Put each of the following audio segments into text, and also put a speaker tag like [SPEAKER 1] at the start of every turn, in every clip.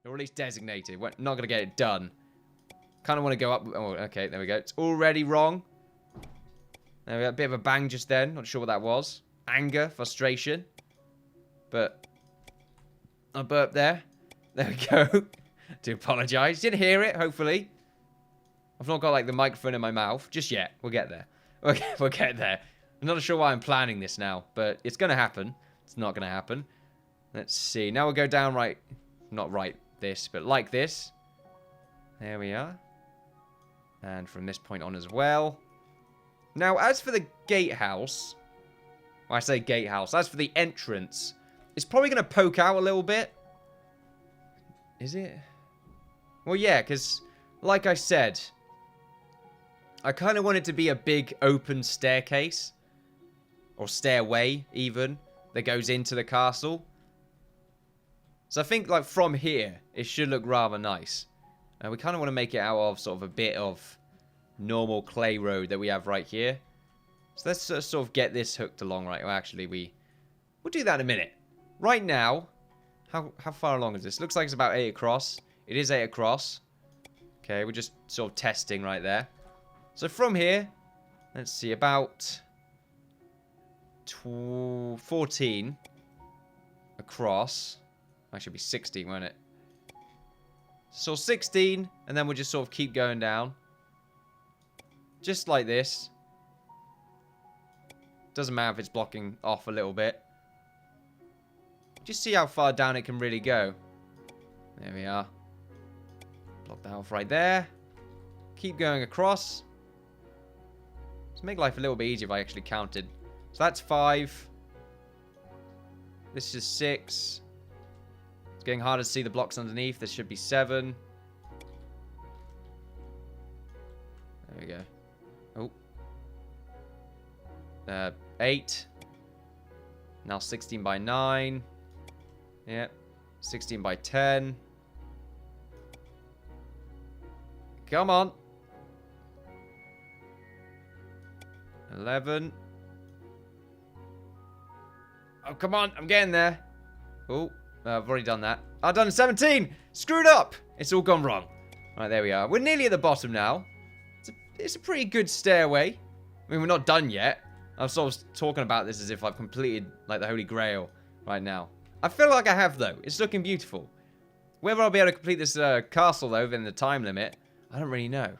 [SPEAKER 1] Or at least designated. We're not going to get it done. Kind of want to go up. Oh, okay, there we go. It's already wrong. There we go. A bit of a bang just then. Not sure what that was. Anger, frustration. But I burped there. There we go. Do apologise. Didn't hear it, hopefully. I've not got, like, the microphone in my mouth. Just yet. We'll get there. We'll get there. I'm not sure why I'm planning this now, but it's going to happen. It's not going to happen. Let's see. Now we'll go down right. Not right this, but like this. There we are. And from this point on as well. Now, as for the gatehouse. Well, I say gatehouse. As for the entrance. It's probably going to poke out a little bit. Is it? Well, yeah, because, like I said, I kind of want it to be a big open staircase. Or stairway, even, that goes into the castle. So I think, like, from here, it should look rather nice. And we kind of want to make it out of sort of a bit of normal clay road that we have right here. So let's sort of get this hooked along, right? Well, actually, we'll do that in a minute. Right now, how far along is this? Looks like it's about 8 across. It is 8 across. Okay, we're just sort of testing right there. So from here, let's see, about 14 across. That should be 16, won't it? So 16, and then we'll just sort of keep going down. Just like this. Doesn't matter if it's blocking off a little bit. Just see how far down it can really go. There we are. Block that off right there. Keep going across. Let's make life a little bit easier if I actually counted. So that's 5. This is 6. It's getting harder to see the blocks underneath. This should be 7. There we go. Oh. 8. Now 16 by 9. Yep. 16 by 10. Come on. 11. Oh, come on. I'm getting there. Oh, I've already done that. I've done 17. Screwed up. It's all gone wrong. Right, there we are. We're nearly at the bottom now. It's a pretty good stairway. I mean, we're not done yet. I'm sort of talking about this as if I've completed, like, the Holy Grail right now. I feel like I have, though. It's looking beautiful. Whether I'll be able to complete this castle, though, within the time limit, I don't really know.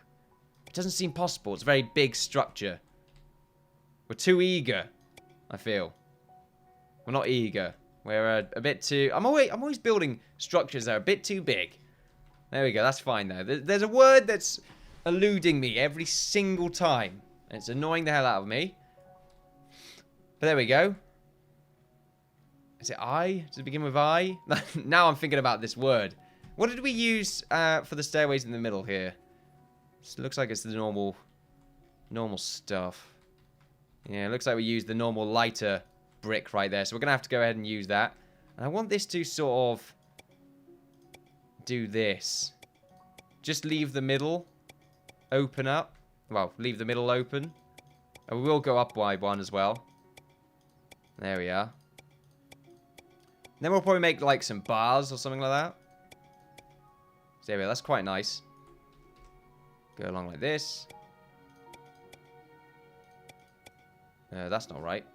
[SPEAKER 1] It doesn't seem possible. It's a very big structure. We're too eager, I feel. We're not eager. We're a bit too... I'm always building structures that are a bit too big. There we go. That's fine, though. There's a word that's eluding me every single time. And it's annoying the hell out of me. But there we go. Is it I? Does it begin with I? Now I'm thinking about this word. What did we use for the stairways in the middle here? It looks like it's the normal stuff. Yeah, it looks like we used the normal lighter brick right there. So we're going to have to go ahead and use that. And I want this to sort of do this. Just leave the middle open up. Well, leave the middle open. And we will go up by one as well. There we are. Then we'll probably make like some bars or something like that. So there we go. That's quite nice. Go along like this. That's not right.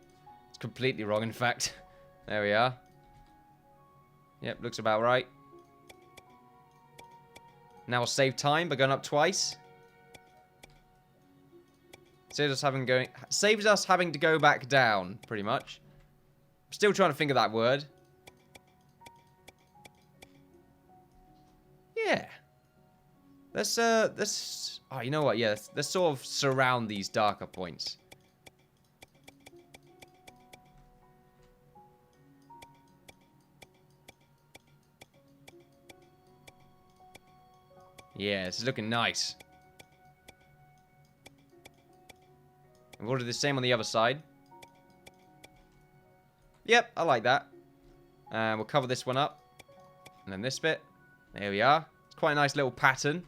[SPEAKER 1] It's completely wrong, in fact. There we are. Yep, looks about right. Now we'll save time by going up twice. Saves us having to go back down, pretty much. I'm still trying to think of that word. Yeah. Let's oh, you know what? Yeah, let's sort of surround these darker points. Yeah, this is looking nice. And we'll do the same on the other side. Yep, I like that. And we'll cover this one up. And then this bit. There we are. It's quite a nice little pattern.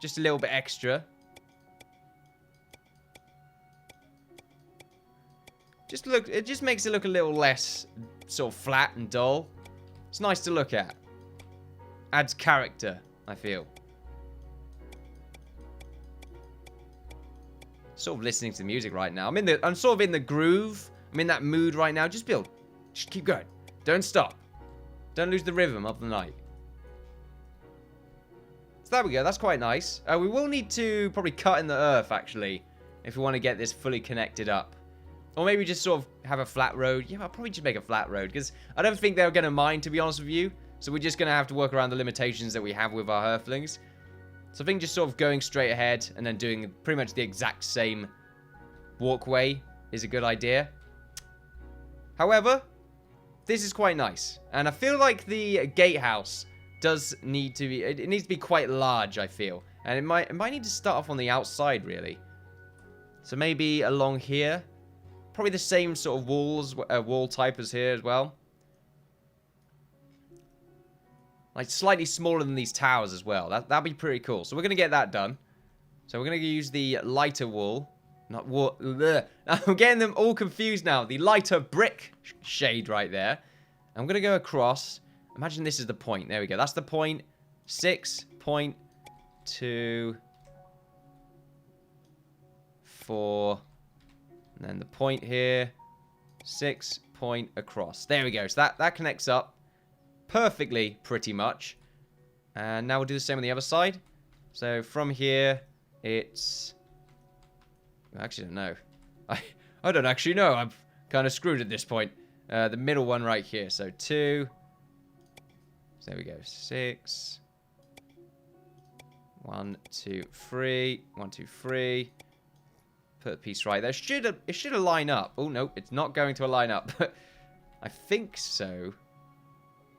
[SPEAKER 1] Just a little bit extra. It just makes it look a little less sort of flat and dull. It's nice to look at. adds character, I feel. Sort of listening to the music right now. I'm sort of in the groove. I'm in that mood right now. Just build. Just keep going. Don't stop. Don't lose the rhythm of the night. So there we go. That's quite nice. We will need to probably cut in the earth, actually, if we want to get this fully connected up. Or maybe just sort of have a flat road. Yeah, I'll probably just make a flat road, because I don't think they're going to mind, to be honest with you. So we're just going to have to work around the limitations that we have with our Hearthlings. So I think just sort of going straight ahead and then doing pretty much the exact same walkway is a good idea. However, this is quite nice. And I feel like the gatehouse does need to be... It needs to be quite large, I feel. And it might need to start off on the outside, really. So maybe along here. Probably the same sort of wall type as here as well. Like slightly smaller than these towers as well. That'd be pretty cool. So we're going to get that done. So we're going to use the lighter wall. Not wall. Ugh. I'm getting them all confused now. The lighter brick shade right there. I'm going to go across. Imagine this is the point. There we go. That's the point. 6.2. 4. And then the point here. 6 point across. There we go. So that connects up perfectly, pretty much. And now we'll do the same on the other side. So from here, it's... I actually don't know. I don't actually know. I'm kind of screwed at this point. The middle one right here. So 2. So there we go. 6. 1, 2, 3. 1, 2, 3. Put a piece right there. It should line up. Oh, no. It's not going to line up. I think so.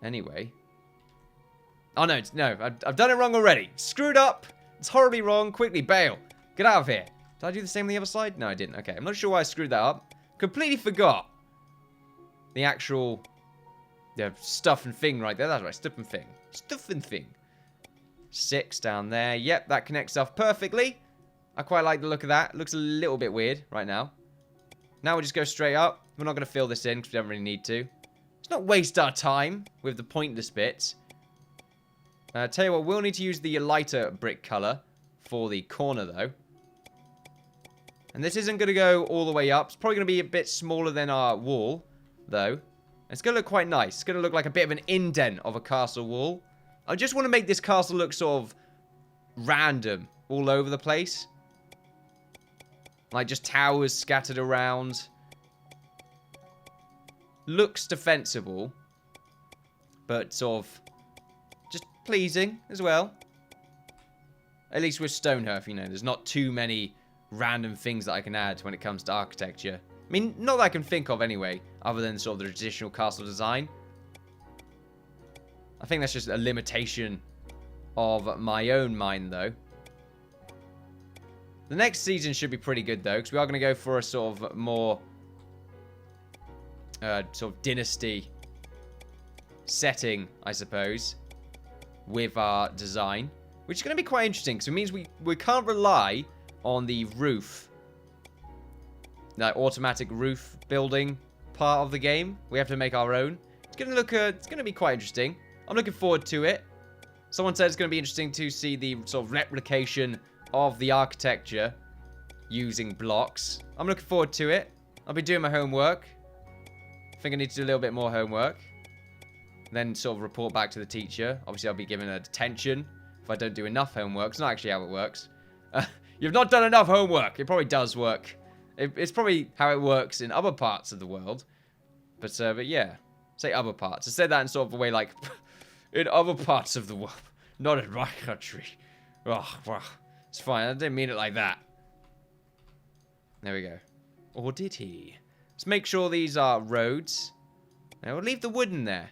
[SPEAKER 1] Anyway. Oh, no. I've done it wrong already. Screwed up. It's horribly wrong. Quickly, bail. Get out of here. Did I do the same on the other side? No, I didn't. Okay. I'm not sure why I screwed that up. Completely forgot the actual stuff and thing right there. That's right. Stuff and thing. Stuff and thing. 6 down there. Yep, that connects off perfectly. I quite like the look of that. It looks a little bit weird right now. Now we'll just go straight up. We're not going to fill this in because we don't really need to. Let's not waste our time with the pointless bits. Tell you what, we'll need to use the lighter brick color for the corner, though. And this isn't going to go all the way up. It's probably going to be a bit smaller than our wall, though. It's going to look quite nice. It's going to look like a bit of an indent of a castle wall. I just want to make this castle look sort of random all over the place. Like just towers scattered around. Looks defensible. But sort of just pleasing as well. At least with Stonehearth, you know, there's not too many random things that I can add when it comes to architecture. I mean, not that I can think of anyway, other than sort of the traditional castle design. I think that's just a limitation of my own mind, though. The next season should be pretty good, though, because we are going to go for a sort of more sort of dynasty setting, I suppose, with our design, which is going to be quite interesting, because it means we can't rely on the roof, that automatic roof building part of the game. We have to make our own. It's going to look, it's going to be quite interesting. I'm looking forward to it. Someone said it's going to be interesting to see the sort of replication of the architecture using blocks. I'm looking forward to it. I'll be doing my homework. I think I need to do a little bit more homework. Then sort of report back to the teacher. Obviously, I'll be given a detention if I don't do enough homework. It's not actually how it works. You've not done enough homework. It probably does work. It's probably how it works in other parts of the world. But yeah. Say other parts. I said that in sort of a way like, in other parts of the world. Not in my country. Oh, well, it's fine. I didn't mean it like that. There we go. Or did he? Let's make sure these are roads. Now, we'll leave the wood in there.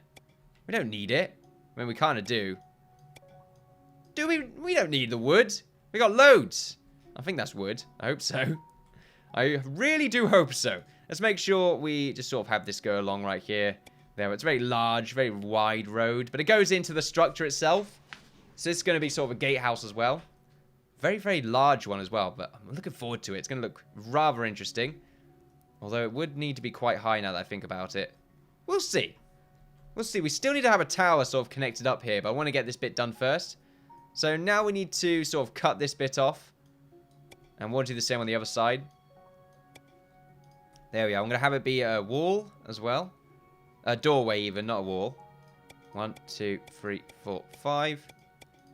[SPEAKER 1] We don't need it. I mean, we kind of do. Do we? We don't need the wood. We got loads. I think that's wood. I hope so. I really do hope so. Let's make sure we just sort of have this go along right here. There, it's a very large, very wide road. But it goes into the structure itself. So it's going to be sort of a gatehouse as well. Very, very large one as well. But I'm looking forward to it. It's going to look rather interesting. Although it would need to be quite high now that I think about it. We'll see. We'll see. We still need to have a tower sort of connected up here, but I want to get this bit done first. So now we need to sort of cut this bit off. And we'll do the same on the other side. There we are. I'm going to have it be a wall as well. A doorway even, not a wall. 1, 2, 3, 4, 5.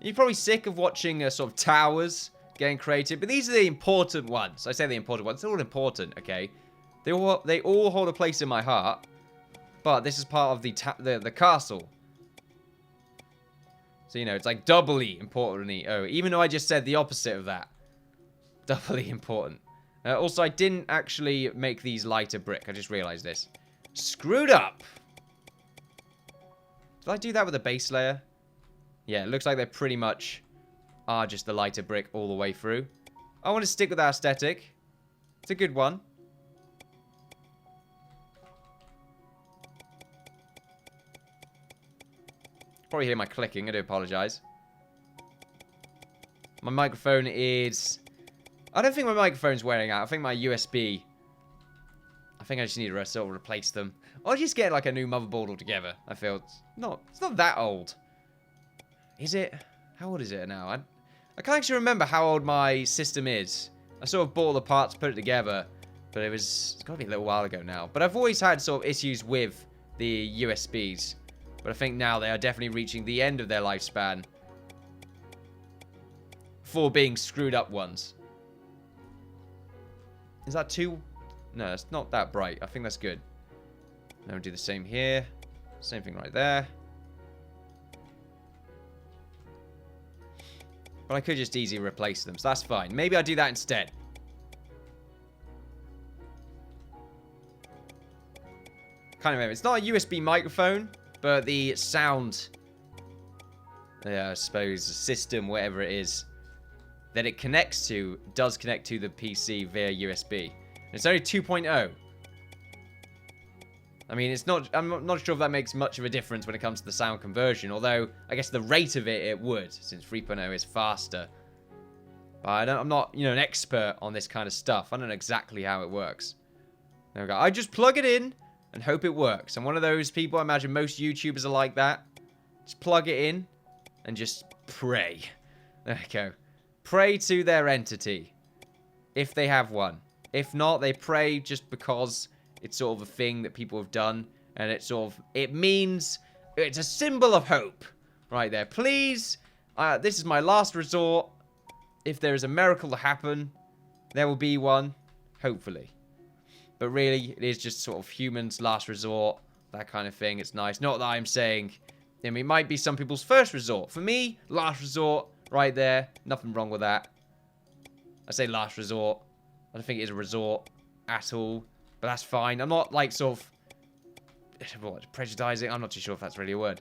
[SPEAKER 1] You're probably sick of watching sort of towers getting created, but these are the important ones. I say the important ones. They're all important, okay? They all hold a place in my heart. But this is part of the castle. So, you know, it's like doubly important. Oh, even though I just said the opposite of that. Doubly important. Also, I didn't actually make these lighter brick. I just realized this. Screwed up. Did I do that with a base layer? Yeah, it looks like they pretty much are just the lighter brick all the way through. I want to stick with that aesthetic. It's a good one. Probably hear my clicking. I do apologize. My microphone is... I don't think my microphone's wearing out. I think my USB... I think I just need to sort of replace them. Or just get like a new motherboard altogether. I feel it's not that old. Is it? How old is it now? I can't actually remember how old my system is. I sort of bought all the parts, put it together. But it's got to be a little while ago now. But I've always had sort of issues with the USBs. But I think now they are definitely reaching the end of their lifespan. For being screwed up ones. Is that too... No, it's not that bright. I think that's good. Now we'll do the same here. Same thing right there. But I could just easily replace them, so that's fine. Maybe I'll do that instead. Can't remember. It's not a USB microphone, but the sound... Yeah, I suppose the system, whatever it is, that it connects to, does connect to the PC via USB. It's only 2.0. I mean, it's not... I'm not sure if that makes much of a difference when it comes to the sound conversion. Although, I guess the rate of it would, since 3.0 is faster. But I'm not, you know, an expert on this kind of stuff. I don't know exactly how it works. There we go. I just plug it in and hope it works. I'm one of those people, I imagine most YouTubers are like that. Just plug it in and just pray. There we go. Pray to their entity. If they have one. If not, they pray just because it's sort of a thing that people have done. And it's sort of... It means... It's a symbol of hope. Right there. Please. This is my last resort. If there is a miracle to happen, there will be one. Hopefully. But really, it is just sort of humans' last resort. That kind of thing. It's nice. Not that I'm saying... I mean, it might be some people's first resort. For me, last resort... Right there. Nothing wrong with that. I say last resort. I don't think it is a resort at all. But that's fine. I'm not, like, sort of... What, prejudicing? I'm not too sure if that's really a word.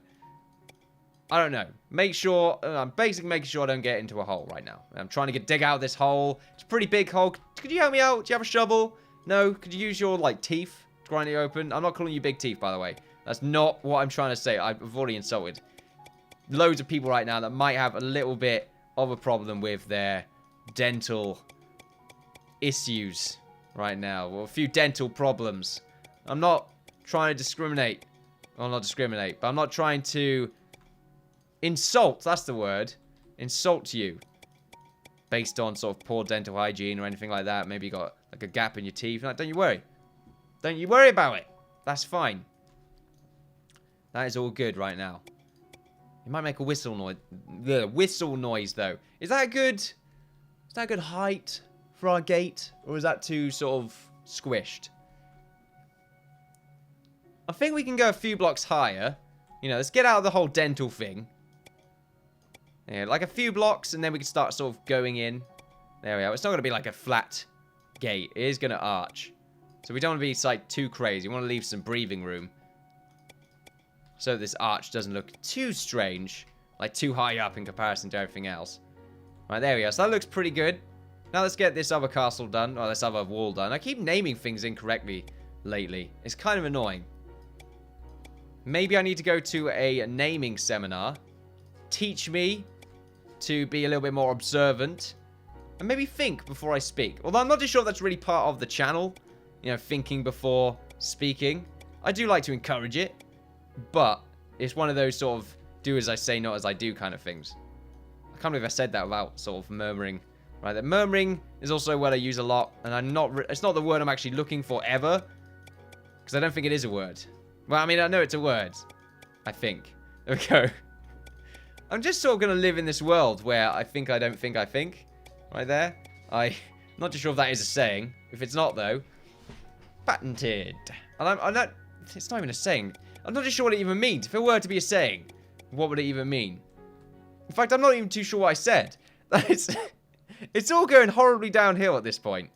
[SPEAKER 1] I don't know. Make sure... I'm basically making sure I don't get into a hole right now. I'm trying to dig out this hole. It's a pretty big hole. Could you help me out? Do you have a shovel? No? Could you use your, like, teeth to grind it open? I'm not calling you big teeth, by the way. That's not what I'm trying to say. I've already insulted loads of people right now that might have a little bit of a problem with their dental issues right now. Or a few dental problems. I'm not trying to discriminate. Well, not discriminate. But I'm not trying to insult. That's the word. Insult you. Based on sort of poor dental hygiene or anything like that. Maybe you got like a gap in your teeth. Like, don't you worry. Don't you worry about it. That's fine. That is all good right now. It might make a whistle noise. The whistle noise, though. Is that good? Is that a good height for our gate? Or is that too sort of squished? I think we can go a few blocks higher. You know, let's get out of the whole dental thing. Yeah, like a few blocks, and then we can start sort of going in. There we are. It's not going to be like a flat gate. It is going to arch. So we don't want to be like too crazy. We want to leave some breathing room. So this arch doesn't look too strange. Like too high up in comparison to everything else. Right, there we go. So that looks pretty good. Now let's get this other castle done. Or this other wall done. I keep naming things incorrectly lately. It's kind of annoying. Maybe I need to go to a naming seminar. Teach me to be a little bit more observant. And maybe think before I speak. Although I'm not too sure if that's really part of the channel. You know, thinking before speaking. I do like to encourage it. But it's one of those sort of do as I say, not as I do kind of things. I can't believe I said that without sort of murmuring. Right, that murmuring is also a word I use a lot, and it's not the word I'm actually looking for ever, because I don't think it is a word. Well, I mean, I know it's a word. I think. There we go. I'm just sort of going to live in this world where I think I don't think I think. Right there. I'm not too sure if that is a saying. If it's not, though, patented. And I'm not... It's not even a saying. I'm not too sure what it even means. If it were to be a saying, what would it even mean? In fact, I'm not even too sure what I said. It's all going horribly downhill at this point.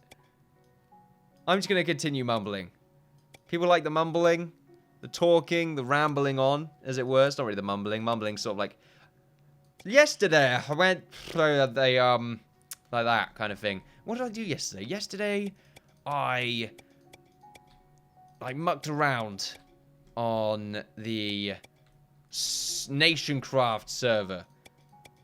[SPEAKER 1] I'm just going to continue mumbling. People like the mumbling, the talking, the rambling on, as it were. It's not really the mumbling. Mumbling sort of like... Yesterday, I went through like that kind of thing. What did I do yesterday? Yesterday, I mucked around on the Nationcraft server.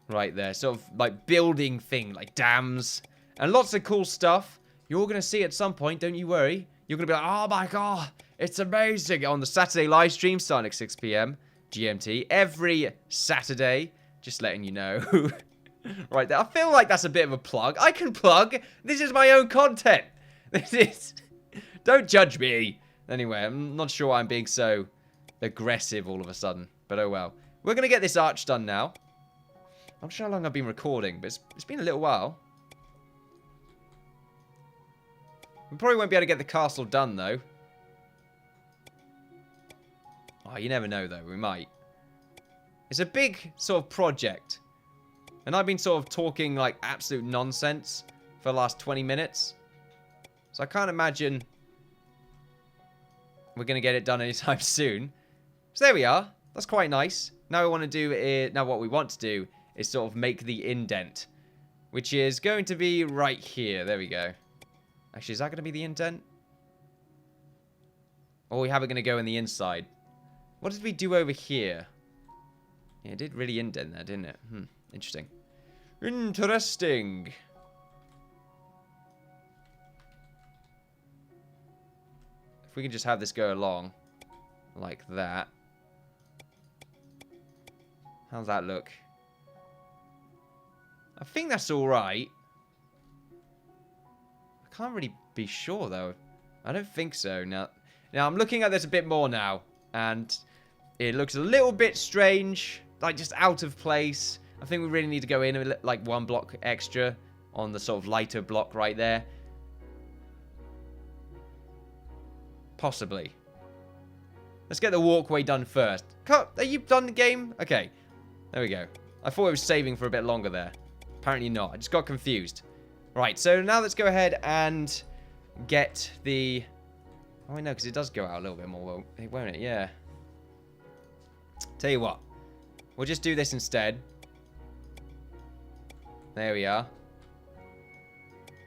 [SPEAKER 1] Right there. Sort of like building thing, like dams. And lots of cool stuff. You're going to see at some point, don't you worry. You're going to be like, oh my god, it's amazing. On the Saturday live stream starting at 6 p.m. GMT. Every Saturday. Just letting you know. Right there. I feel like that's a bit of a plug. I can plug. This is my own content. This is... Don't judge me. Anyway, I'm not sure why I'm being so aggressive all of a sudden. But oh well. We're going to get this arch done now. I'm not sure how long I've been recording, but it's been a little while. We probably won't be able to get the castle done, though. Oh, you never know, though. We might. It's a big sort of project. And I've been sort of talking like absolute nonsense for the last 20 minutes. So I can't imagine we're going to get it done anytime soon. So there we are. That's quite nice. Now what we want to do is sort of make the indent. Which is going to be right here. There we go. Actually, is that going to be the indent? Or we have it going to go in the inside? What did we do over here? Yeah, it did really indent there, didn't it? Interesting. Interesting. If we can just have this go along like that. How's that look? I think that's alright. I can't really be sure, though. I don't think so. Now I'm looking at this a bit more now. And it looks a little bit strange. Like, just out of place. I think we really need to go in like one block extra on the sort of lighter block right there. Possibly. Let's get the walkway done first. Are you done the game? Okay. There we go. I thought it was saving for a bit longer there. Apparently not. I just got confused. Right, so now let's go ahead and get the... Oh, I know, because it does go out a little bit more, won't it? Yeah. Tell you what. We'll just do this instead. There we are.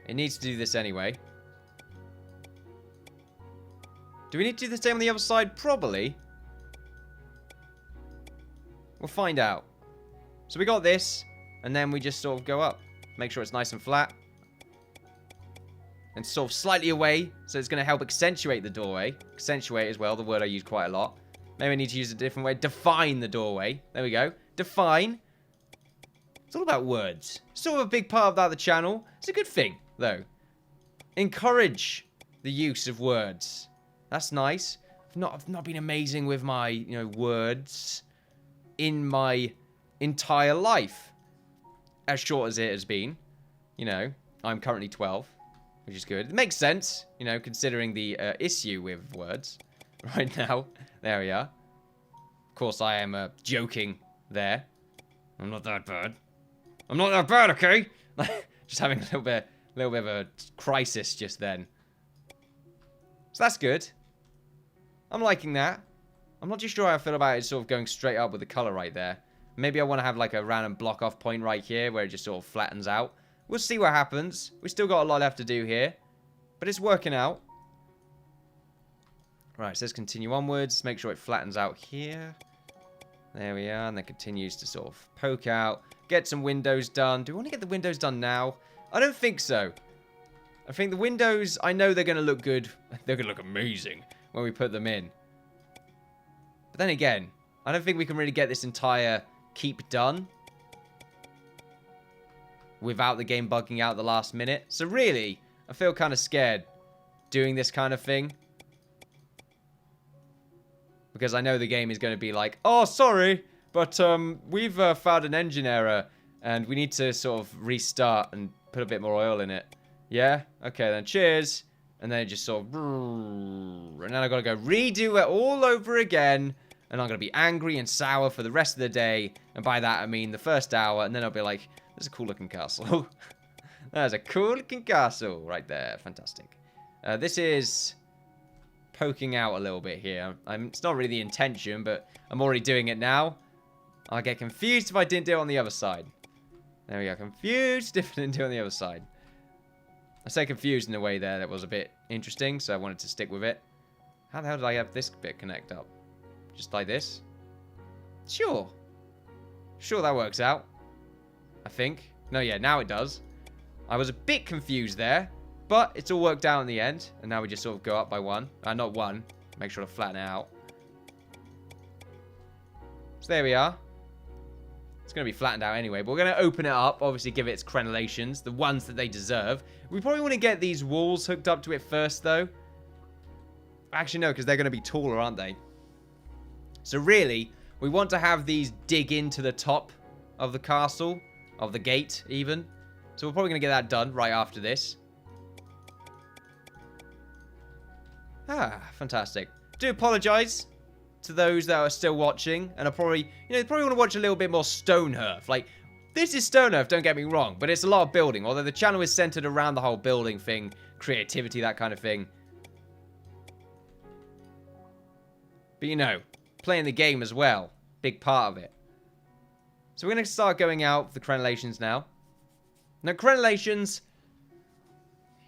[SPEAKER 1] It needs to do this anyway. Do we need to do the same on the other side? Probably. We'll find out. So we got this, and then we just sort of go up. Make sure it's nice and flat. And sort of slightly away, so it's going to help accentuate the doorway. Accentuate as well, the word I use quite a lot. Maybe I need to use a different way. Define the doorway. There we go. Define. It's all about words. Sort of a big part of that, the channel. It's a good thing, though. Encourage the use of words. That's nice. I've not been amazing with my, words in my entire life. As short as it has been. I'm currently 12, which is good. It makes sense, considering the issue with words right now. There we are. Of course, I am joking there. I'm not that bad. I'm not that bad, okay? Just having a little bit of a crisis just then. So that's good. I'm liking that. I'm not too sure how I feel about it sort of going straight up with the color right there. Maybe I want to have like a random block off point right here where it just sort of flattens out. We'll see what happens. We still got a lot left to do here. But it's working out. Right, so let's continue onwards. Make sure it flattens out here. There we are. And then continues to sort of poke out. Get some windows done. Do we want to get the windows done now? I don't think so. I think the windows, I know they're going to look good. They're going to look amazing when we put them in. But then again, I don't think we can really get this entire keep done without the game bugging out the last minute. So really, I feel kind of scared doing this kind of thing. Because I know the game is going to be like, oh, sorry, but we've found an engine error and we need to sort of restart and put a bit more oil in it. Yeah? Okay, then cheers. And then it just sort of... And then I've got to go redo it all over again. And I'm going to be angry and sour for the rest of the day. And by that, I mean the first hour. And then I'll be like, there's a cool-looking castle. There's a cool-looking castle right there. Fantastic. This is... poking out a little bit here. It's not really the intention, but I'm already doing it now. I'll get confused if I didn't do it on the other side. There we go. Confused if I didn't do it on the other side. I say confused in a way there that was a bit interesting, so I wanted to stick with it. How the hell did I have this bit connect up? Just like this? Sure. Sure, that works out. I think. No, yeah, now it does. I was a bit confused there. But it's all worked out in the end. And now we just sort of go up by one. Not one. Make sure to flatten it out. So there we are. It's going to be flattened out anyway. But we're going to open it up. Obviously give it its crenellations. The ones that they deserve. We probably want to get these walls hooked up to it first though. Actually no, because they're going to be taller, aren't they? So really, we want to have these dig into the top of the castle. Of the gate, even. So we're probably going to get that done right after this. Ah, fantastic. Do apologise to those that are still watching and are probably, they probably want to watch a little bit more Stonehearth. Like, this is Stonehearth, don't get me wrong, but it's a lot of building. Although the channel is centered around the whole building thing, creativity, that kind of thing. But playing the game as well, big part of it. So we're going to start going out for the crenellations now. Now, crenellations,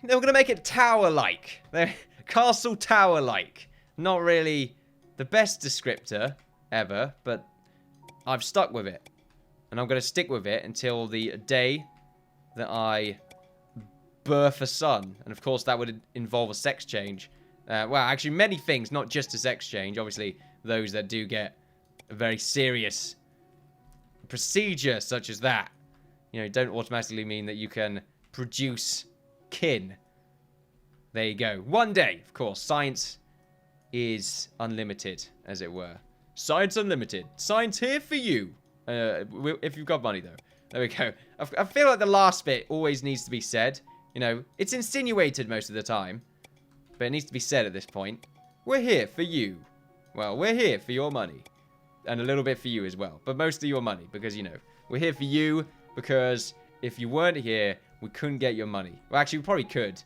[SPEAKER 1] we're going to make it tower-like. They're castle tower-like. Not really the best descriptor ever, but I've stuck with it. And I'm going to stick with it until the day that I birth a son. And of course, that would involve a sex change. Well, actually, many things, not just a sex change. Obviously, those that do get a very serious procedure such as that, don't automatically mean that you can produce kin. There you go. One day, of course, science is unlimited, as it were. Science unlimited. Science here for you. If you've got money, though. There we go. I feel like the last bit always needs to be said. It's insinuated most of the time. But it needs to be said at this point. We're here for you. Well, we're here for your money. And a little bit for you as well. But mostly your money. Because, we're here for you. Because if you weren't here, we couldn't get your money. Well, actually, we probably could.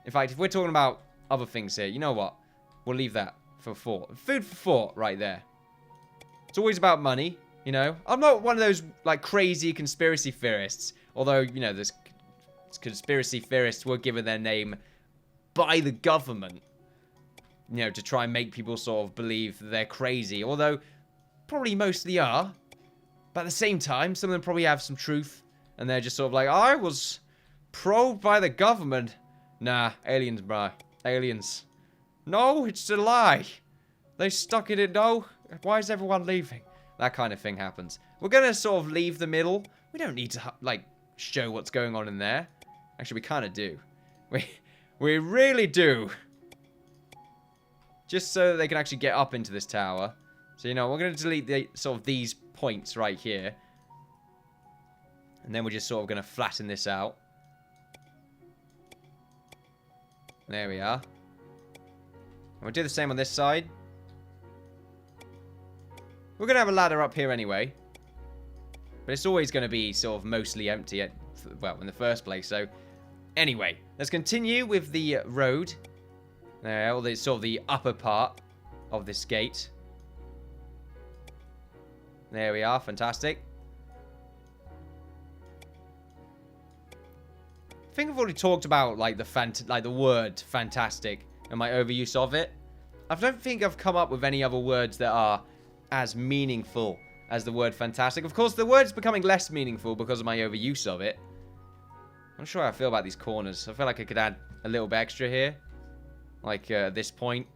[SPEAKER 1] In fact, if we're talking about other things here, you know what? We'll leave that for thought. Food for thought right there. It's always about money, I'm not one of those, crazy conspiracy theorists. Although, there's conspiracy theorists were given their name by the government. To try and make people sort of believe that they're crazy. Although, probably mostly are. But at the same time, some of them probably have some truth. And they're just sort of like, I was probed by the government. Nah, aliens, bruh. Aliens. No, it's a lie. They stuck it in. No, why is everyone leaving? That kind of thing happens. We're going to sort of leave the middle. We don't need to, show what's going on in there. Actually, we kind of do. We really do. Just so that they can actually get up into this tower. So, we're going to delete the sort of these points right here. And then we're just sort of going to flatten this out. There we are. And we'll do the same on this side. We're going to have a ladder up here anyway. But it's always going to be sort of mostly empty, in the first place. So, anyway, let's continue with the road. All the sort of the upper part of this gate. There we are, fantastic. I think I've already talked about the word fantastic and my overuse of it. I don't think I've come up with any other words that are as meaningful as the word fantastic. Of course, the word's becoming less meaningful because of my overuse of it. I'm not sure how I feel about these corners. I feel like I could add a little bit extra here. This point.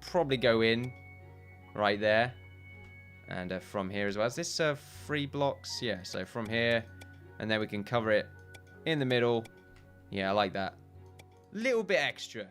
[SPEAKER 1] Probably go in right there. And from here as well. Is this 3 blocks? Yeah, so from here. And then we can cover it in the middle. Yeah, I like that. Little bit extra.